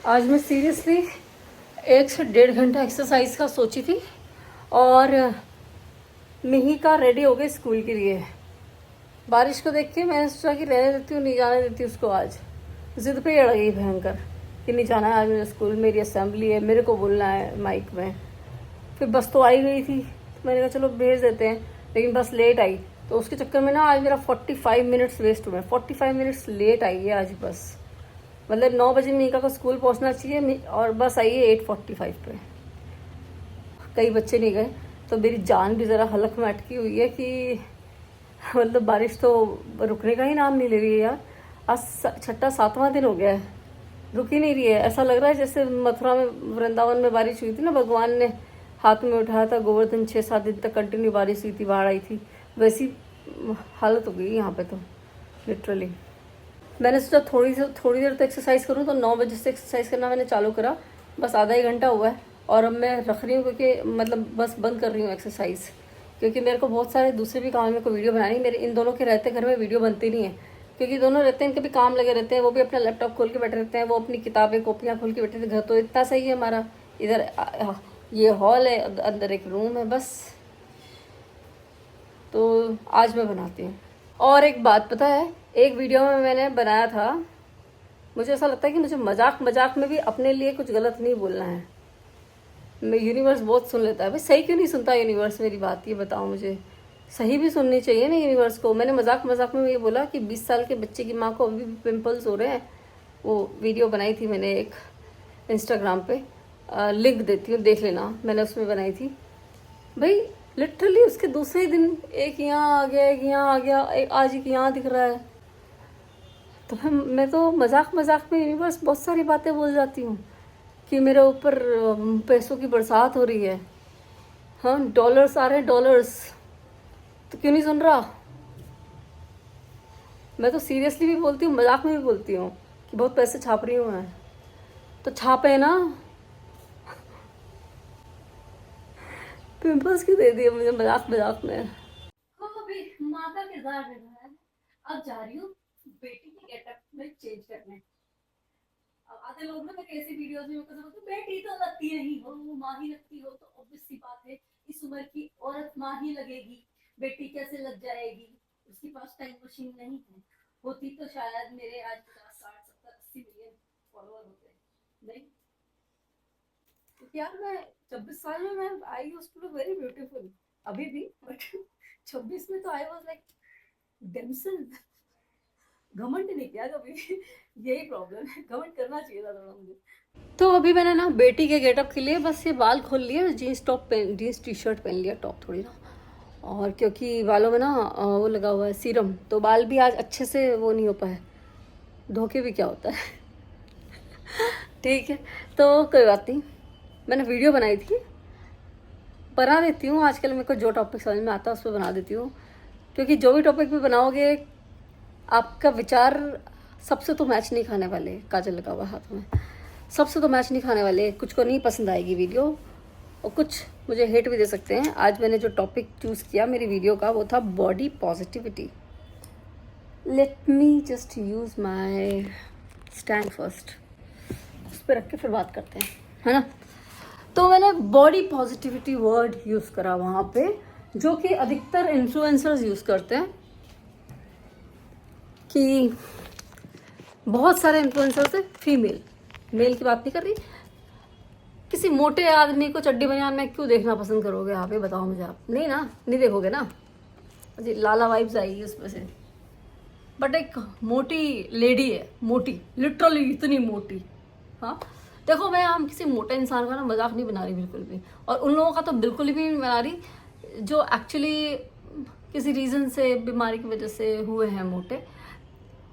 आज मैं सीरियसली 1 से 1.5 घंटा एक्सरसाइज का सोची थी और मिही का रेडी हो गए स्कूल के लिए। बारिश को देख के मैंने सोचा कि रहने देती हूँ, नहीं जाने देती उसको। आज जिद पे अड़ गई भयंकर कि नहीं जाना है आज मुझे स्कूल, मेरी असेंबली है, मेरे को बोलना है माइक में। फिर बस तो आई गई थी तो मैंने कहा चलो भेज देते हैं, लेकिन बस लेट आई तो उसके चक्कर में ना आज मेरा 45 मिनट्स वेस्ट हुए। 45 मिनट्स लेट आई है आज बस। मतलब 9 बजे मीका को स्कूल पहुंचना चाहिए और बस आई है 8:45 पे। कई बच्चे नहीं गए तो मेरी जान भी ज़रा हलक में अटकी हुई है कि मतलब बारिश तो रुकने का ही नाम नहीं ले रही है यार। आज 6वां 7वां दिन हो गया है, रुक ही नहीं रही है। ऐसा लग रहा है जैसे मथुरा में वृंदावन में बारिश हुई थी ना, भगवान ने हाथ में उठाया था गोवर्धन, 6-7 दिन तक कंटिन्यू बारिश हुई थी, बाढ़ आई थी, वैसी हालत हो गई यहाँ पे तो लिटरली। मैंने सोचा थोड़ी देर तो एक्सरसाइज करूँ, तो 9 बजे से एक्सरसाइज करना मैंने चालू करा। बस आधा ही घंटा हुआ है और अब मैं रख रही हूँ क्योंकि मतलब बस बंद कर रही हूँ एक्सरसाइज, क्योंकि मेरे को बहुत सारे दूसरे भी काम है, मेरे को वीडियो बनानी। मेरे इन दोनों के रहते घर में वीडियो बनती नहीं है, क्योंकि दोनों रहते हैं, इनके भी काम लगे रहते हैं। वो भी अपना लैपटॉप खोल के बैठे रहते हैं, वो अपनी किताबें कॉपियाँ खोल के बैठे रहते हैं। घर तो इतना सही है हमारा, इधर ये हॉल है, अंदर एक रूम है बस। तो आज मैं बनाती हूँ। और एक बात पता है, एक वीडियो में मैंने बनाया था, मुझे ऐसा लगता है कि मुझे मजाक मजाक में भी अपने लिए कुछ गलत नहीं बोलना है। मैं यूनिवर्स बहुत सुन लेता है भाई। सही क्यों नहीं सुनता यूनिवर्स मेरी बात, ये बताओ मुझे। सही भी सुननी चाहिए ना यूनिवर्स को। मैंने मजाक मजाक में ये बोला कि 20 साल के बच्चे की माँ को अभी भी पिंपल्स हो रहे हैं। वो वीडियो बनाई थी मैंने एक इंस्टाग्राम पे, लिंक देती हूँ देख लेना, मैंने उसमें बनाई थी भाई। लिटरली उसके दूसरे दिन एक यहाँ आ गया, एक यहाँ आ गया, एक आज एक यहाँ दिख रहा है। तो मैं तो मजाक मजाक में यूनिवर्स बहुत सारी बातें बोल जाती हूँ कि मेरे ऊपर पैसों की बरसात हो रही है। हाँ, डॉलर्स आ रहे हैं, डॉलर्स। तो क्यों नहीं सुन रहा? मैं तो सीरियसली भी बोलती हूँ, मजाक में भी बोलती हूँ कि बहुत पैसे छाप रही हूँ मैं। तो छापे ना, पिंपल्स क्यों दे दिए मुझे मजाक मजाक में। अभी माँ का किरदार निभाया है, अब जा रही हूँ बेटी की गेटअप में चेंज करने। अब आधे लोग ना मेरे ऐसी वीडियोस में बोलते हैं बेटी तो लगती नहीं हो, माँ ही लगती हो, तो ऑब्वियस सी बात है इस उम्र की औरत माँ ही लगेगी, बेटी कैसे लग जाएगी, उसके पास टाइम मशीन नहीं है। होती तो शायद मेरे आज 50 60 70 80 मिलियन फॉलोअर होते। नहीं, क्योंकि यार मैं 26 साल में मैं I used to look very beautiful अभी भी, बट 26 में तो आई वाज लाइक डेमसन। घमंड नहीं किया कभी भी, यही प्रॉब्लम है, घमंड करना चाहिए था थोड़ा मुझे। तो अभी मैंने ना बेटी के गेटअप के लिए बस ये बाल खोल लिए, जीन्स टॉप पहन, जीन्स टी शर्ट पहन लिया, टॉप थोड़ी ना। और क्योंकि बालों में ना वो लगा हुआ है सीरम, तो बाल भी आज अच्छे से वो नहीं हो पाए। धोखे भी क्या होता है ठीक है, तो कोई बात नहीं। मैंने वीडियो बनाई थी, बना देती हूँ आजकल, मेरे को जो टॉपिक समझ में आता है उस पर बना देती हूँ, क्योंकि जो भी टॉपिक पे बनाओगे आपका विचार सबसे तो मैच नहीं खाने वाले। काजल लगा हुआ हाथ में, सबसे तो मैच नहीं खाने वाले। कुछ को नहीं पसंद आएगी वीडियो और कुछ मुझे हेट भी दे सकते हैं। आज मैंने जो टॉपिक चूज़ किया मेरी वीडियो का वो था body positivity. Let me just use my stand first, उस पर रख के फिर बात करते हैं, है ना। तो मैंने बॉडी पॉजिटिविटी वर्ड यूज़ करा वहाँ पे, जो कि अधिकतर इन्फ्लुएंसर्स यूज़ करते हैं। कि बहुत सारे इन्फ्लुएंसर्स हैं, फीमेल, मेल की बात नहीं कर रही। किसी मोटे आदमी को चड्डी बनियान में क्यों देखना पसंद करोगे आप, ये बताओ मुझे आप। नहीं ना, नहीं देखोगे ना, जी लाला वाइब्स आएगी उसमें से। बट एक मोटी लेडी है, मोटी, लिटरली इतनी मोटी। हाँ देखो, मैं हम किसी मोटे इंसान का ना मजाक नहीं बना रही बिल्कुल भी, और उन लोगों का तो बिल्कुल भी नहीं बना रही जो एक्चुअली किसी रीज़न से, बीमारी की वजह से हुए हैं मोटे।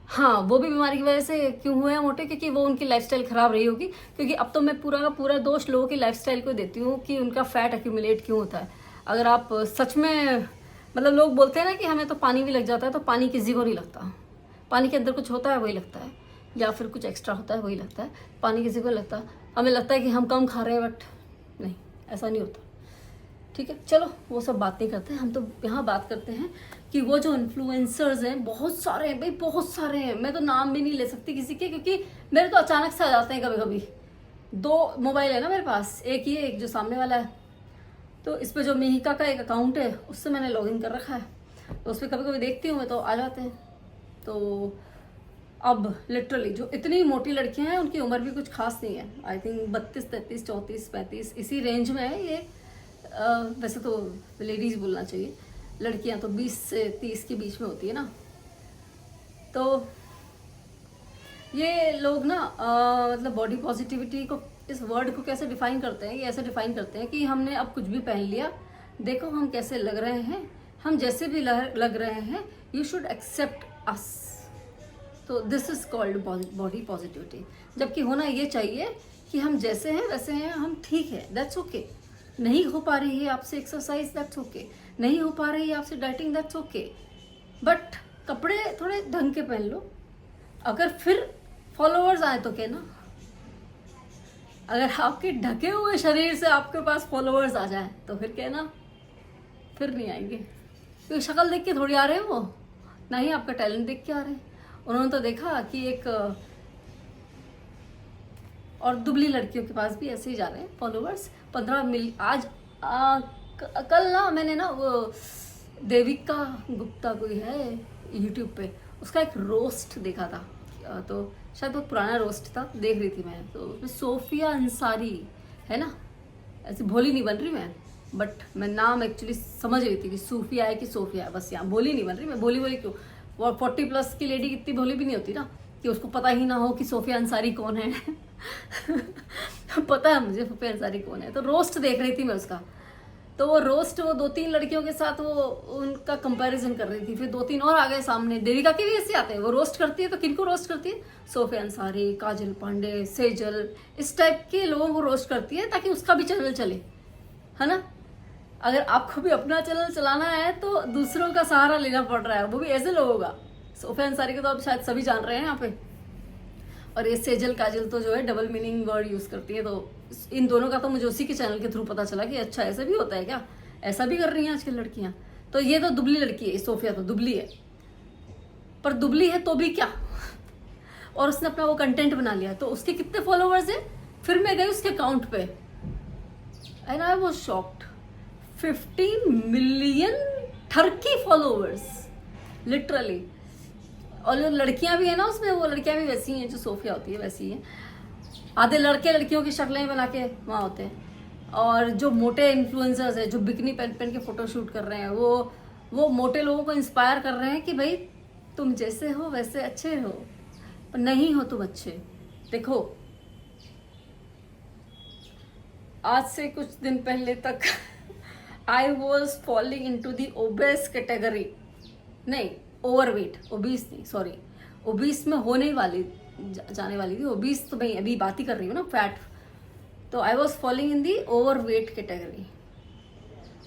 हाँ, वो भी बीमारी की वजह से क्यों हुए हैं मोटे, क्योंकि वो उनकी लाइफस्टाइल खराब रही होगी। क्योंकि अब तो मैं पूरा का पूरा दोष लोगों की लाइफस्टाइल को देती हूँ कि उनका फैट एक्यूमुलेट क्यों होता है। अगर आप सच में, मतलब लोग बोलते हैं ना कि हमें तो पानी भी लग जाता है, तो पानी किसी को नहीं लगता। पानी के अंदर कुछ होता है वही लगता है, या फिर कुछ एक्स्ट्रा होता है वही लगता है। पानी किसी को लगता, हमें लगता है कि हम कम खा रहे हैं, बट नहीं, ऐसा नहीं होता। ठीक है, चलो वो सब बात नहीं करते हैं, हम तो यहाँ बात करते हैं कि वो जो इन्फ्लुएंसर्स हैं, बहुत सारे हैं भाई, बहुत सारे हैं। मैं तो नाम भी नहीं ले सकती किसी के, क्योंकि मेरे तो अचानक से आ जाते हैं कभी कभी 2 मोबाइल है ना मेरे पास, एक ये एक जो सामने वाला है। तो इस पे जो मिहिका का एक अकाउंट है उससे मैंने लॉगिन कर रखा है, तो उस पर कभी कभी देखती हूँ मैं तो आ जाते हैं। तो अब लिटरली जो इतनी मोटी लड़कियां हैं उनकी उम्र भी कुछ खास नहीं है, आई थिंक 32, 33, 34, 35 इसी रेंज में है ये। वैसे तो लेडीज बोलना चाहिए, लड़कियां तो 20 से 30 के बीच में होती है ना। तो ये लोग ना मतलब बॉडी पॉजिटिविटी को, इस वर्ड को कैसे डिफाइन करते हैं, ये ऐसे डिफाइन करते हैं कि हमने अब कुछ भी पहन लिया, देखो हम कैसे लग रहे हैं, हम जैसे भी लग रहे हैं, यू शुड एक्सेप्ट अस। तो this is called body positivity. जबकि होना ये चाहिए कि हम जैसे हैं वैसे हैं, हम ठीक है, दैट्स ओके। नहीं हो पा रही है आपसे एक्सरसाइज, दैट्स ओके। नहीं हो पा रही है आपसे डाइटिंग, दैट्स ओके। बट कपड़े थोड़े ढंग के पहन लो। अगर फिर फॉलोअर्स आए तो क्या ना, अगर आपके ढके हुए शरीर से आपके पास फॉलोअर्स आ जाए तो फिर क्या ना, फिर नहीं आएंगे। क्योंकि शक्ल देख के थोड़ी आ रहे हैं वो, ना ही आपका टैलेंट देख के आ रहे हैं। उन्होंने तो देखा कि एक और दुबली लड़कियों के पास भी ऐसे ही जा रहे हैं फॉलोअर्स। 15 मिलियन आज कल ना मैंने ना वो देविका गुप्ता कोई है यूट्यूब पे, उसका एक रोस्ट देखा था। तो शायद बहुत पुराना रोस्ट था, देख रही थी मैं। तो उसमें सोफिया अंसारी है ना, ऐसी भोली नहीं बन रही मैं, बट मैं नाम एक्चुअली समझ रही थी कि सूफिया है कि सोफिया है, बस यहाँ भोली नहीं बन रही मैं। भोली क्यों, वो 40+ की लेडी कितनी भोली भी नहीं होती ना कि उसको पता ही ना हो कि सोफिया अंसारी कौन है। पता है मुझे सोफिया अंसारी कौन है। तो रोस्ट देख रही थी मैं उसका। तो वो रोस्ट, वो 2-3 लड़कियों के साथ वो उनका कंपैरिजन कर रही थी। फिर 2-3 और आ गए सामने। देविका के भी ऐसे आते हैं, वो रोस्ट करती है तो किनको रोस्ट करती है, सोफिया अंसारी, काजल पांडे, सेजल, इस टाइप के लोगों को रोस्ट करती है ताकि उसका भी चैनल चले, है ना। अगर आपको भी अपना चैनल चलाना है तो दूसरों का सहारा लेना पड़ रहा है, वो भी ऐसे लोगों का। सोफिया अंसारी को तो अब शायद सभी जान रहे हैं यहाँ पे। और ये सेजल काजल तो जो है डबल मीनिंग वर्ड यूज करती है। तो इन दोनों का तो मुझे उसी के चैनल के थ्रू पता चला कि अच्छा ऐसा भी होता है क्या, ऐसा भी कर रही हैं आजकल लड़कियां। तो ये तो दुबली लड़की है, सोफिया तो दुबली है, पर दुबली है तो भी क्या, और उसने अपना वो कंटेंट बना लिया। तो उसके कितने फॉलोवर्स हैं, फिर मैं गई उसके अकाउंट पे and I was shocked, 15 million ठरकी फॉलोवर्स लिटरली। और जो लड़कियां भी है ना उसमें, वो लड़कियां भी वैसी हैं जो सोफिया होती है वैसी हैं। आधे लड़के लड़कियों की शक्लें बना के वहाँ होते हैं। और जो मोटे इन्फ्लुएंसर्स हैं जो बिकनी पहन पहन के फोटो शूट कर रहे हैं, वो मोटे लोगों को इंस्पायर कर रहे हैं कि भाई तुम जैसे हो वैसे अच्छे हो, पर नहीं हो तुम अच्छे। देखो आज से कुछ दिन पहले तक I was falling into the obese category, नहीं ओवरवेट, ओबीस नहीं, सॉरी ओबीस में होने वाली जाने वाली थी। ओबीस तो मैं अभी बात ही कर रही हूँ ना, फैट। तो I was following in the overweight category.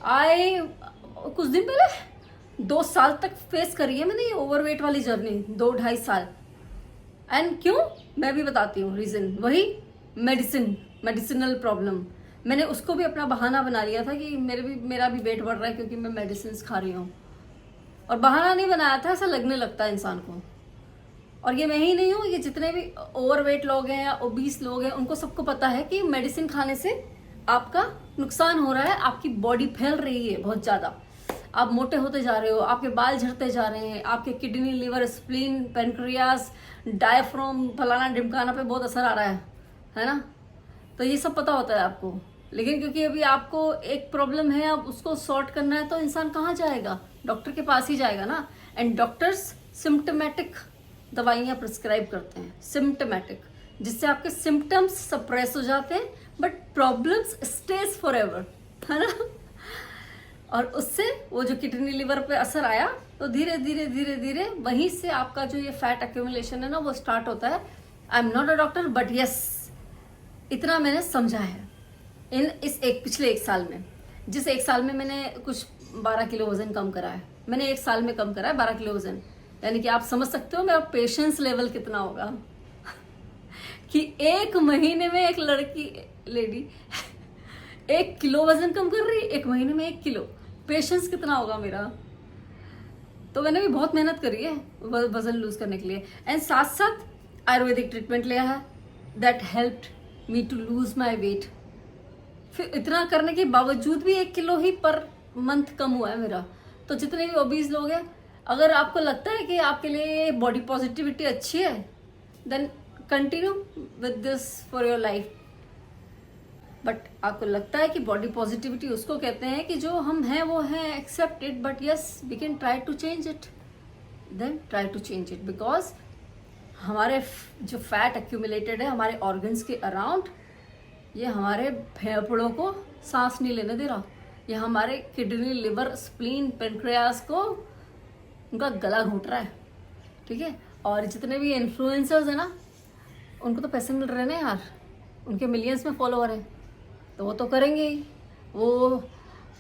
I कुछ दिन पहले 2 साल तक फेस करी है मैंने ये ओवरवेट वाली जर्नी, 2-2.5 साल। एंड क्यों, मैं भी बताती हूँ रीजन। वही मेडिसिनल प्रॉब्लम। मैंने उसको भी अपना बहाना बना लिया था कि मेरा भी वेट बढ़ रहा है क्योंकि मैं मेडिसिन खा रही हूँ। और बहाना नहीं बनाया था, ऐसा लगने लगता है इंसान को। और ये मैं ही नहीं हूँ, ये जितने भी ओवरवेट लोग हैं या ओबीस लोग हैं उनको सबको पता है कि मेडिसिन खाने से आपका नुकसान हो रहा है, आपकी बॉडी फैल रही है बहुत ज़्यादा, आप मोटे होते जा रहे हो, आपके बाल झड़ते जा रहे हैं, आपके kidney, liver, spleen, pancreas, diaphragm, फलाना ढिमकाना पे बहुत असर आ रहा है ना। तो ये सब पता होता है आपको। लेकिन क्योंकि अभी आपको एक प्रॉब्लम है, अब उसको सॉर्ट करना है, तो इंसान कहाँ जाएगा, डॉक्टर के पास ही जाएगा ना। एंड डॉक्टर्स सिम्टोमेटिक दवाइयाँ प्रिस्क्राइब करते हैं, सिम्टोमेटिक, जिससे आपके सिम्टम्स सप्रेस हो जाते हैं but problems stage for ever, है ना। और उससे वो जो किडनी लिवर पे असर आया तो धीरे धीरे धीरे धीरे वहीं से आपका जो ये फैट एक्यूमुलेशन है ना वो स्टार्ट होता है। I am not a doctor but yes, इतना मैंने समझा है इस पिछले 1 साल में। जिस 1 साल में मैंने कुछ 12 किलो वजन कम करा है, मैंने 1 साल में कम करा है 12 किलो वजन। यानी कि आप समझ सकते हो मेरा पेशेंस लेवल कितना होगा कि 1 महीने में एक लेडी 1 किलो वजन कम कर रही है, 1 महीने में 1 किलो। पेशेंस कितना होगा मेरा। तो मैंने भी बहुत मेहनत करी है वजन लूज करने के लिए। एंड साथ साथ आयुर्वेदिक ट्रीटमेंट लिया है, that helped me to lose my weight. फिर इतना करने के बावजूद भी 1 किलो ही पर मंथ कम हुआ है मेरा। तो जितने भी ओबीज लोग हैं, अगर आपको लगता है कि आपके लिए बॉडी पॉजिटिविटी अच्छी है, then continue with this for your life. But आपको लगता है कि बॉडी पॉजिटिविटी उसको कहते हैं कि जो हम हैं वो हैं, accept it, but yes we can try to change it, then try to change it. Because हमारे जो फैट एक्यूमुलेटेड है हमारे ऑर्गन्स के अराउंड, ये हमारे फेफड़ों को सांस नहीं लेने दे रहा, ये हमारे किडनी, लिवर, स्प्लीन, पेनक्रियास को उनका गला घोट रहा है, ठीक है। और जितने भी इन्फ्लुएंसर्स हैं ना, उनको तो पैसे मिल रहे हैं ना यार, उनके मिलियंस में फॉलोअर हैं, तो वो तो करेंगे ही। वो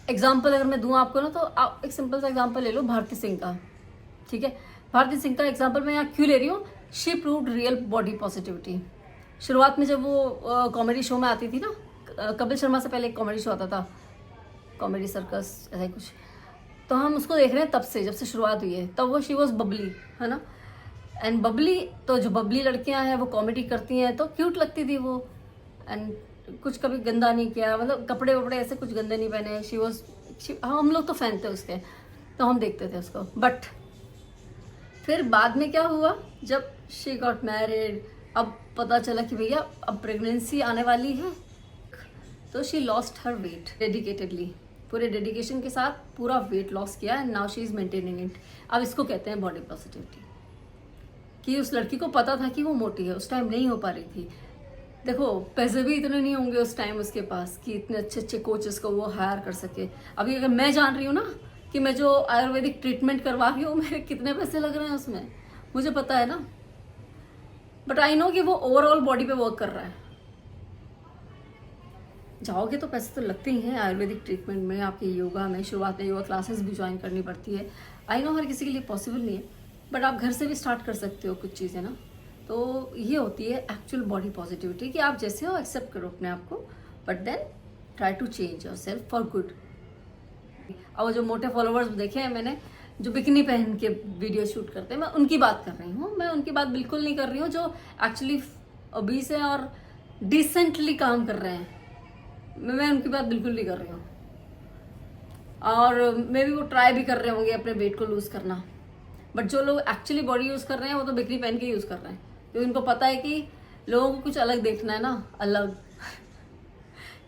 एग्जाम्पल अगर मैं दूँ आपको ना, तो आप एक सिंपल सा एग्जाम्पल ले लो भारती सिंह का, ठीक है। भारती सिंह का एग्जाम्पल मैं यहाँ क्यों ले रही हूँ? She proved real body positivity. शुरुआत में जब वो कॉमेडी शो में आती थी ना, कपिल शर्मा से पहले एक कॉमेडी शो आता था, कॉमेडी सर्कस ऐसा ही कुछ, तो हम उसको देख रहे हैं तब से, जब से शुरुआत हुई है। तब वो शी वॉज बबली, है ना। एंड बबली, तो जो बबली लड़कियां हैं वो कॉमेडी करती हैं तो क्यूट लगती थी वो, एंड कुछ कभी गंदा नहीं किया, मतलब कपड़े वपड़े ऐसे कुछ गंदे नहीं पहने। शी वॉज, हम लोग तो फैन थे उसके, तो हम देखते थे उसको। बट फिर बाद में क्या हुआ, जब शी गॉट मैरिड, अब पता चला कि भैया अब प्रेगनेंसी आने वाली है, तो she lost her weight dedicatedly, पूरे डेडिकेशन के साथ पूरा वेट लॉस किया, and now she is maintaining it. अब इसको कहते हैं बॉडी पॉजिटिविटी, कि उस लड़की को पता था कि वो मोटी है, उस टाइम नहीं हो पा रही थी। देखो पैसे भी इतने नहीं होंगे उस टाइम उसके पास कि इतने अच्छे अच्छे कोचेस को वो हायर कर सके। अभी अगर मैं जान रही हूँ ना कि मैं जो आयुर्वेदिक ट्रीटमेंट करवा रही हूँ, मेरे कितने पैसे लग रहे हैं उसमें, मुझे पता है ना। बट आई नो कि वो ओवरऑल बॉडी पे वर्क कर रहा है। जाओगे तो पैसे तो लगते ही हैं आयुर्वेदिक ट्रीटमेंट में, आपके योगा में, शुरुआत में योगा क्लासेस भी ज्वाइन करनी पड़ती है। आई नो हर किसी के लिए पॉसिबल नहीं है, बट आप घर से भी स्टार्ट कर सकते हो कुछ चीज़ें ना। तो ये होती है एक्चुअल बॉडी पॉजिटिविटी, कि आप जैसे हो एक्सेप्ट करो अपने आप को, but then try to change yourself for good. और जो मोटे फॉलोअर्स देखे हैं मैंने, जो बिकनी पहन के वीडियो शूट करते हैं, मैं उनकी बात कर रही हूँ। मैं उनकी बात बिल्कुल नहीं कर रही हूँ जो एक्चुअली ओबीस हैं और डिसेंटली काम कर रहे हैं, मैं उनकी बात बिल्कुल नहीं कर रही हूँ। और मे भी वो ट्राई भी कर रहे होंगे अपने वेट को लूज करना, बट जो लोग एक्चुअली बॉडी यूज कर रहे हैं वो तो बिकनी पहन के यूज कर रहे हैं, क्योंकि उनको पता है कि लोगों को कुछ अलग देखना है ना, अलग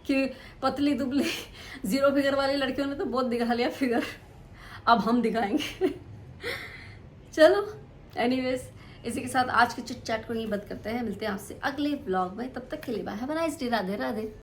कि पतली दुबली 0 फिगर वाली लड़कियों ने तो बहुत दिखा लिया फिगर, अब हम दिखाएंगे। चलो एनीवेज, इसी के साथ आज के चिट चैट को यहीं बंद करते हैं। मिलते हैं आपसे अगले ब्लॉग में, तब तक के लिए bye, have a nice day, Radhe Radhe.